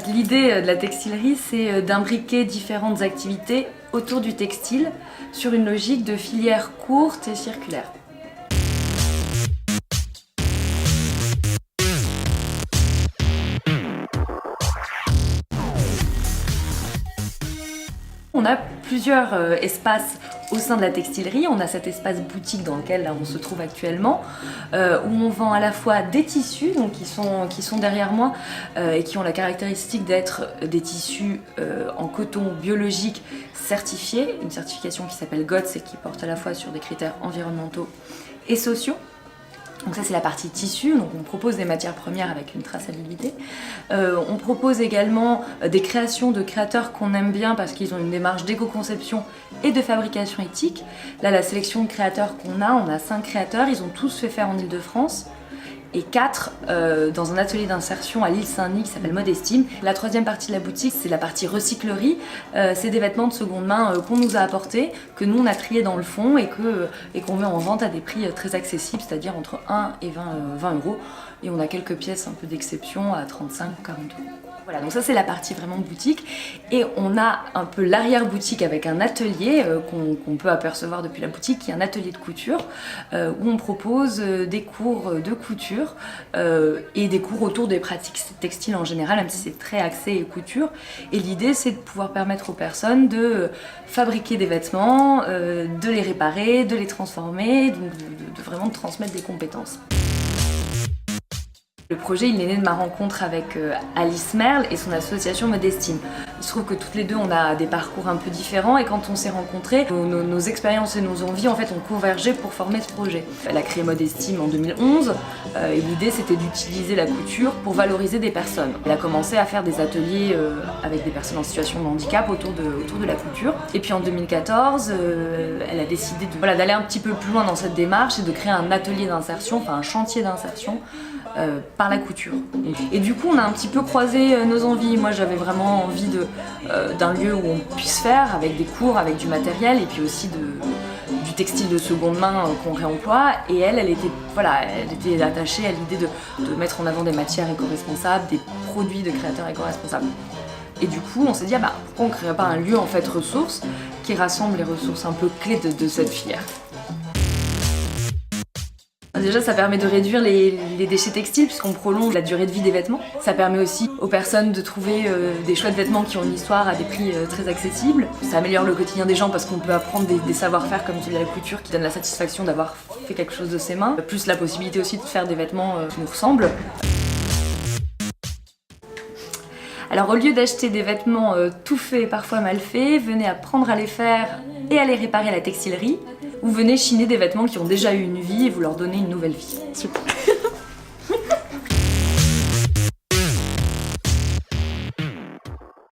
L'idée de la textilerie, c'est d'imbriquer différentes activités autour du textile sur une logique de filière courte et circulaire. On a plusieurs espaces au sein de la textilerie. On a cet espace boutique dans lequel là, on se trouve actuellement, où on vend à la fois des tissus, donc qui sont derrière moi, et qui ont la caractéristique d'être des tissus en coton biologique certifiés, une certification qui s'appelle GOTS et qui porte à la fois sur des critères environnementaux et sociaux. Donc ça c'est la partie tissu, donc on propose des matières premières avec une traçabilité. On propose également des créations de créateurs qu'on aime bien parce qu'ils ont une démarche d'éco-conception et de fabrication éthique. Là la sélection de créateurs on a 5 créateurs, ils ont tous fait faire en Île-de-France et 4 dans un atelier d'insertion à l'île Saint-Denis qui s'appelle Modestime. La troisième partie de la boutique, c'est la partie recyclerie. C'est des vêtements de seconde main qu'on nous a apportés, que nous on a triés dans le fond et qu'on met en vente à des prix très accessibles, c'est-à-dire entre 1 et 20 euros. Et on a quelques pièces un peu d'exception à 35 ou 40 euros. Voilà, donc ça c'est la partie vraiment boutique. Et on a un peu l'arrière-boutique avec un atelier qu'on peut apercevoir depuis la boutique, qui est un atelier de couture, où on propose des cours de couture et des cours autour des pratiques textiles en général, même si c'est très axé couture. Et l'idée c'est de pouvoir permettre aux personnes de fabriquer des vêtements, de les réparer, de les transformer, donc de vraiment transmettre des compétences. Le projet il est né de ma rencontre avec Alice Merle et son association Modestime. Il se trouve que toutes les deux on a des parcours un peu différents et quand on s'est rencontrés, nos expériences et nos envies en fait ont convergé pour former ce projet. Elle a créé Modestime en 2011 et l'idée c'était d'utiliser la couture pour valoriser des personnes. Elle a commencé à faire des ateliers avec des personnes en situation de handicap autour de la couture. Et puis en 2014, elle a décidé d'aller un petit peu plus loin dans cette démarche et de créer un atelier d'insertion, enfin un chantier d'insertion par la couture. Et du coup on a un petit peu croisé nos envies. Moi j'avais vraiment envie d'un lieu où on puisse faire avec des cours, avec du matériel et puis aussi du textile de seconde main qu'on réemploie. Et elle était attachée à l'idée de mettre en avant des matières éco-responsables, des produits de créateurs éco-responsables. Et du coup on s'est dit pourquoi on ne créerait pas un lieu en fait ressources qui rassemble les ressources un peu clés de cette filière. Déjà ça permet de réduire les déchets textiles puisqu'on prolonge la durée de vie des vêtements. Ça permet aussi aux personnes de trouver des chouettes vêtements qui ont une histoire à des prix très accessibles. Ça améliore le quotidien des gens parce qu'on peut apprendre des savoir-faire comme celui de la couture qui donne la satisfaction d'avoir fait quelque chose de ses mains. Plus la possibilité aussi de faire des vêtements qui nous ressemblent. Alors au lieu d'acheter des vêtements tout faits, parfois mal faits, venez apprendre à les faire et à les réparer à la textilerie. Ou venez chiner des vêtements qui ont déjà eu une vie et vous leur donnez une nouvelle vie. Super.